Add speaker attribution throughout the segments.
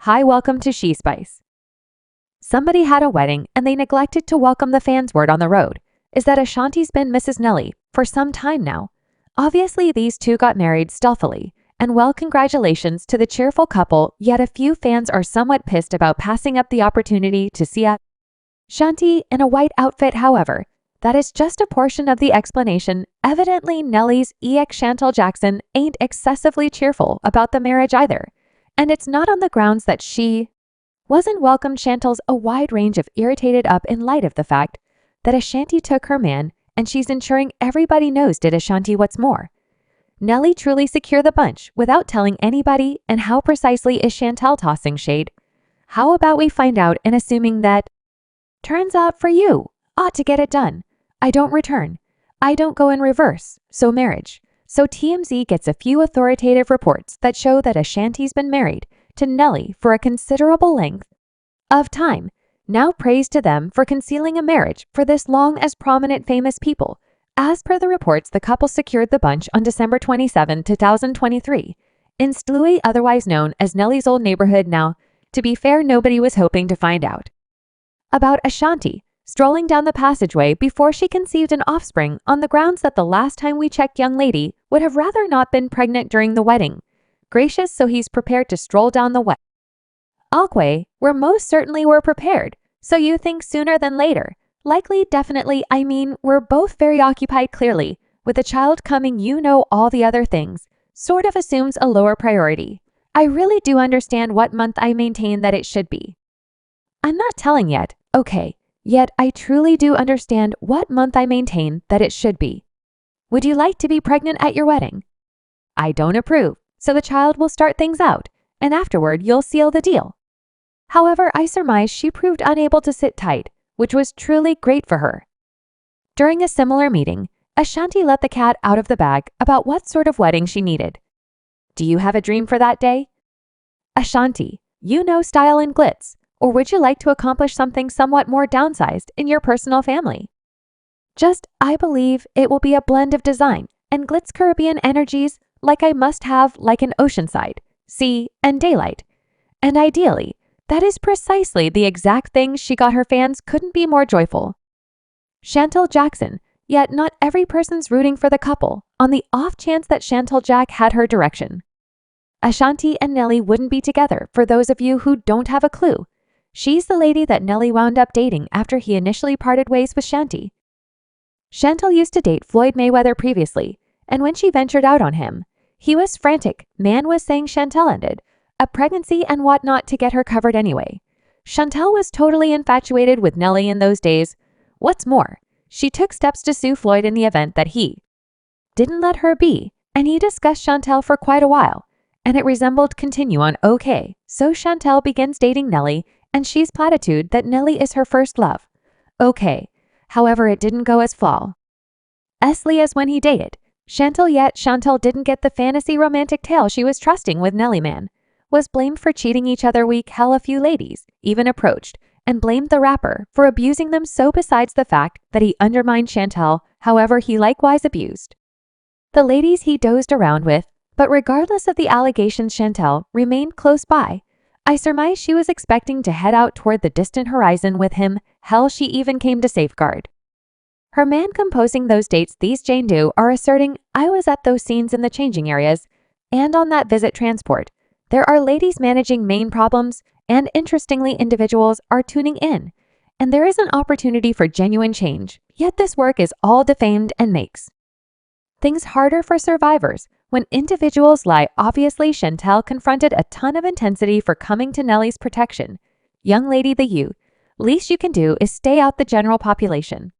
Speaker 1: Hi, welcome to She Spice. Somebody had a wedding and they neglected to welcome the fans. Word on the road is that Ashanti's been Mrs. Nelly for some time now. Obviously, these two got married stealthily, and well, congratulations to the cheerful couple, yet a few fans are somewhat pissed about passing up the opportunity to see Ashanti in a white outfit. However, that is just a portion of the explanation. Evidently, Nelly's ex Chantal Jackson ain't excessively cheerful about the marriage either, and it's not on the grounds that she wasn't welcomed. Chantal's a wide range of irritated up in light of the fact that Ashanti took her man and she's ensuring everybody knows. Did Ashanti? What's more, Nelly truly secure the bunch without telling anybody? And how precisely is Chantal tossing shade? How about we find out and assuming that turns out for you ought to get it done. I don't return. I don't go in reverse. So marriage. So TMZ gets a few authoritative reports that show that Ashanti's been married to Nelly for a considerable length of time. Now praise to them for concealing a marriage for this long as prominent famous people. As per the reports, the couple secured the bunch on December 27, 2023, in stealthily, otherwise known as Nelly's old neighborhood. Now, to be fair, nobody was hoping to find out about Ashanti strolling down the passageway before she conceived an offspring on the grounds that the last time we checked, young lady would have rather not been pregnant during the wedding. Gracious, so he's prepared to stroll down the walkway where most certainly we're prepared. So you think sooner than later? Likely, definitely. I mean, we're both very occupied clearly. With a child coming, you know, all the other things sort of assumes a lower priority. I really do understand what month I maintain that it should be. I'm not telling yet, okay? Yet I truly do understand what month I maintain that it should be. Would you like to be pregnant at your wedding? I don't approve, so the child will start things out, and afterward you'll seal the deal. However, I surmise she proved unable to sit tight, which was truly great for her. During a similar meeting, Ashanti let the cat out of the bag about what sort of wedding she needed. Do you have a dream for that day? Ashanti, you know style and glitz. Or would you like to accomplish something somewhat more downsized in your personal family? I believe it will be a blend of design and glitz Caribbean energies, like I must have, like an oceanside, sea, and daylight. And ideally, that is precisely the exact thing she got. Her fans couldn't be more joyful. Chantal Jackson, yet not every person's rooting for the couple on the off chance that Chantal Jack had her direction. Ashanti and Nelly wouldn't be together. For those of you who don't have a clue, she's the lady that Nelly wound up dating after he initially parted ways with Shanti. Chantal used to date Floyd Mayweather previously, and when she ventured out on him, he was frantic. Man was saying Chantal ended a pregnancy and whatnot to get her covered anyway. Chantal was totally infatuated with Nelly in those days. What's more, she took steps to sue Floyd in the event that he didn't let her be, and he discussed Chantal for quite a while, and it resembled continue on. Okay, so Chantal begins dating Nelly, and she's platitude that Nelly is her first love. Okay, however, it didn't go as flawlessly as when he dated Chantal, yet Chantal didn't get the fantasy romantic tale she was trusting with Nelly. Man was blamed for cheating each other. Week hell, a few ladies even approached and blamed the rapper for abusing them. So besides the fact that he undermined Chantal, however, he likewise abused the ladies he dozed around with. But regardless of the allegations, Chantal remained close by. I surmise she was expecting to head out toward the distant horizon with him. Hell, she even came to safeguard her man. Composing those dates, these Jane Doe are asserting, I was at those scenes in the changing areas and on that visit transport. There are ladies managing main problems, and interestingly, individuals are tuning in, and there is an opportunity for genuine change. Yet this work is all defamed and makes things harder for survivors when individuals lie. Obviously, Chantal confronted a ton of intensity for coming to Nelly's protection. Young lady, the least you can do is stay out the general population.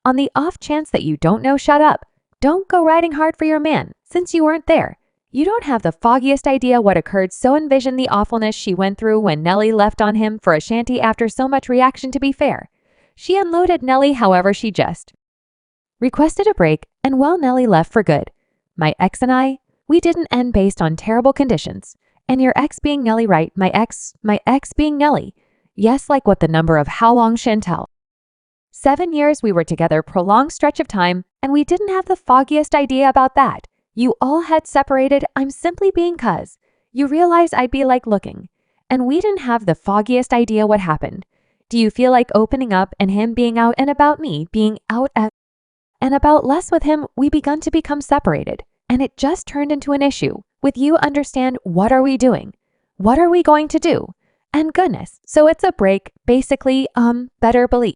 Speaker 1: On the off chance that you don't know, shut up. Don't go riding hard for your man, since you weren't there. You don't have the foggiest idea what occurred, so envision the awfulness she went through when Nelly left on him for Ashanti after so much reaction. To be fair, she unloaded Nelly, however, she just requested a break, and well, Nelly left for good. My ex and I, we didn't end based on terrible conditions. And your ex being Nelly, right? My ex being Nelly. Yes, like what, the number of how long, Chantal? 7 years we were together, prolonged stretch of time, and we didn't have the foggiest idea about that. You all had separated. I'm simply being cuz you realize I'd be like looking and we didn't have the foggiest idea what happened. Do you feel like opening up and him being out and about me being out and about less with him, we begun to become separated, and it just turned into an issue with you understand what are we doing? What are we going to do? And goodness, so it's a break, basically, better believe.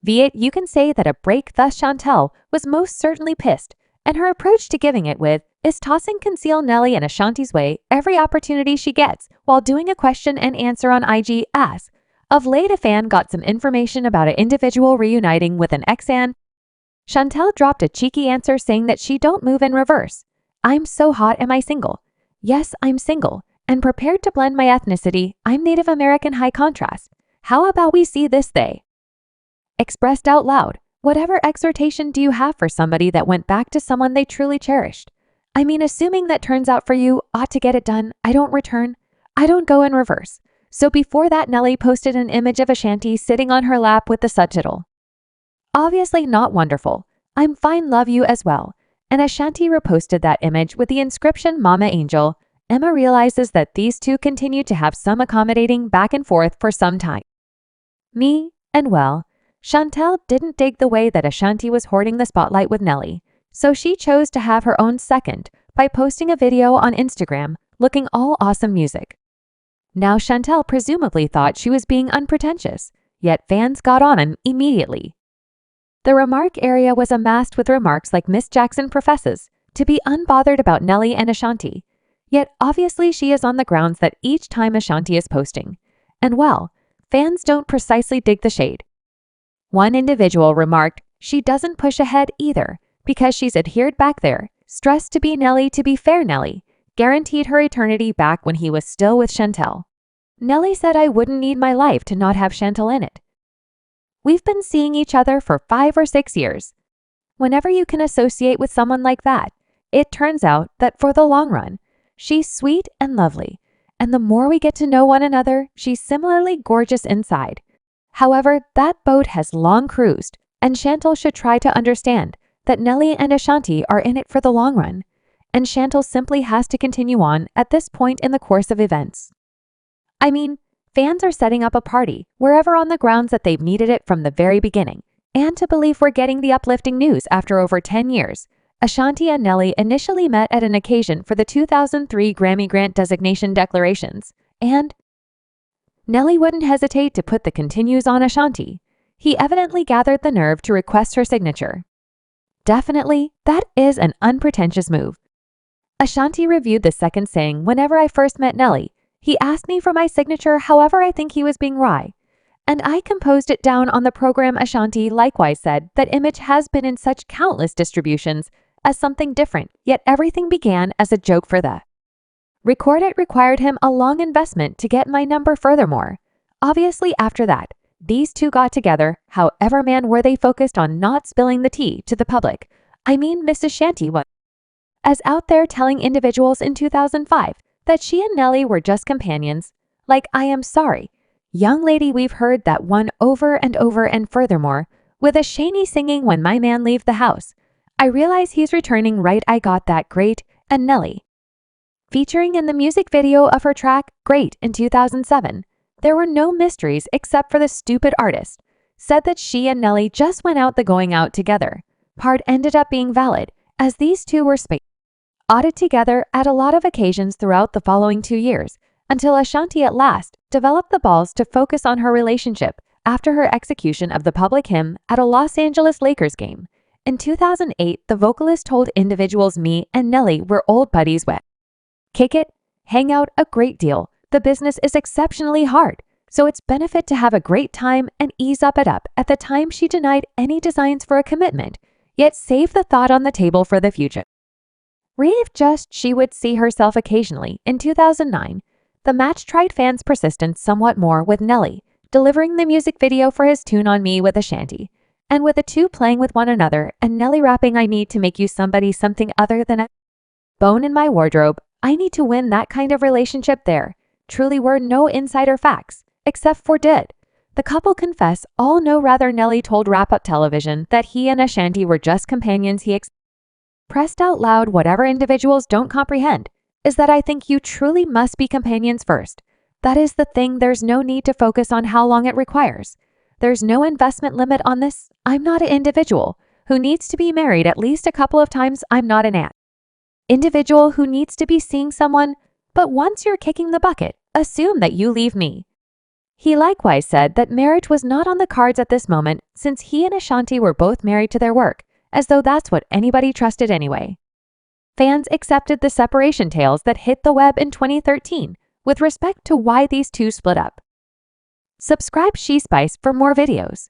Speaker 1: Viet, you can say that a break thus Chantel was most certainly pissed, and her approach to giving it with is tossing Conceal Nelly and Ashanti's way every opportunity she gets while doing a question and answer on IG as, of late a fan got some information about an individual reuniting with an ex-an. Chantel dropped a cheeky answer saying that she don't move in reverse. I'm so hot, am I single? Yes, I'm single, and prepared to blend my ethnicity, I'm Native American high contrast. How about we see this they? Expressed out loud, whatever exhortation do you have for somebody that went back to someone they truly cherished? I mean, assuming that turns out for you, ought to get it done, I don't return, I don't go in reverse. So before that, Nelly posted an image of Ashanti sitting on her lap with the subtitle, obviously not wonderful, I'm fine, love you as well. And Ashanti reposted that image with the inscription Mama Angel. Emma realizes that these two continue to have some accommodating back and forth for some time. And well, Chantel didn't dig the way that Ashanti was hoarding the spotlight with Nelly, so she chose to have her own second by posting a video on Instagram looking all awesome music. Now Chantel presumably thought she was being unpretentious, yet fans got on him immediately. The remark area was amassed with remarks like Miss Jackson professes to be unbothered about Nelly and Ashanti, yet obviously she is on the grounds that each time Ashanti is posting. And well, fans don't precisely dig the shade. One individual remarked, she doesn't push ahead either, because she's adhered back there, stressed to be Nelly to be fair Nelly, guaranteed her eternity back when he was still with Chantel. Nelly said I wouldn't need my life to not have Chantel in it. We've been seeing each other for 5 or 6 years. Whenever you can associate with someone like that, it turns out that for the long run, she's sweet and lovely, and the more we get to know one another, she's similarly gorgeous inside. However, that boat has long cruised, and Chantel should try to understand that Nelly and Ashanti are in it for the long run, and Chantel simply has to continue on at this point in the course of events. I mean, fans are setting up a party wherever on the grounds that they've needed it from the very beginning, and to believe we're getting the uplifting news after over 10 years. Ashanti and Nelly initially met at an occasion for the 2003 Grammy Grant designation declarations, and Nelly wouldn't hesitate to put the continues on Ashanti. He evidently gathered the nerve to request her signature. Definitely, that is an unpretentious move. Ashanti reviewed the second saying, whenever I first met Nelly, he asked me for my signature, however I think he was being wry. And I composed it down on the program. Ashanti likewise said that image has been in such countless distributions as something different, yet everything began as a joke for the record. It required him a long investment to get my number. Furthermore, obviously after that, these two got together, however man were they focused on not spilling the tea to the public. I mean, Mrs. Shanty was as out there telling individuals in 2005 that she and Nelly were just companions. Like, I am sorry, young lady, we've heard that one over and over, and furthermore, with a Shani singing When My Man Leave the House. I realize he's returning, right? I got that, great. And Nelly, featuring in the music video of her track, Great, in 2007. There were no mysteries except for the stupid artist said that she and Nelly just went out the going out together. Part ended up being valid, as these two were spotted together at a lot of occasions throughout the following 2 years, until Ashanti at last developed the balls to focus on her relationship after her execution of the public hymn at a Los Angeles Lakers game. In 2008, the vocalist told individuals me and Nelly were old buddies with kick it, hang out a great deal. The business is exceptionally hard, so it's benefit to have a great time and ease up it up. At the time, she denied any designs for a commitment, yet saved the thought on the table for the future. Reeve just she would see herself occasionally. In 2009, the match tried fans' persistence somewhat more with Nelly delivering the music video for his Tune on Me with Ashanti, and with the two playing with one another and Nelly rapping, I need to make you somebody, something other than a bone in my wardrobe. I need to win. That kind of relationship there truly were no insider facts, except for did the couple confess all know. Rather, Nelly told Wrap Up Television that he and Ashanti were just companions. He expressed out loud, whatever individuals don't comprehend is that I think you truly must be companions first. That is the thing, there's no need to focus on how long it requires. There's no investment limit on this. I'm not an individual who needs to be married at least a couple of times. I'm not an individual who needs to be seeing someone, but once you're kicking the bucket, assume that you leave me. He likewise said that marriage was not on the cards at this moment since he and Ashanti were both married to their work, as though that's what anybody trusted anyway. Fans accepted the separation tales that hit the web in 2013 with respect to why these two split up. Subscribe She Spice for more videos.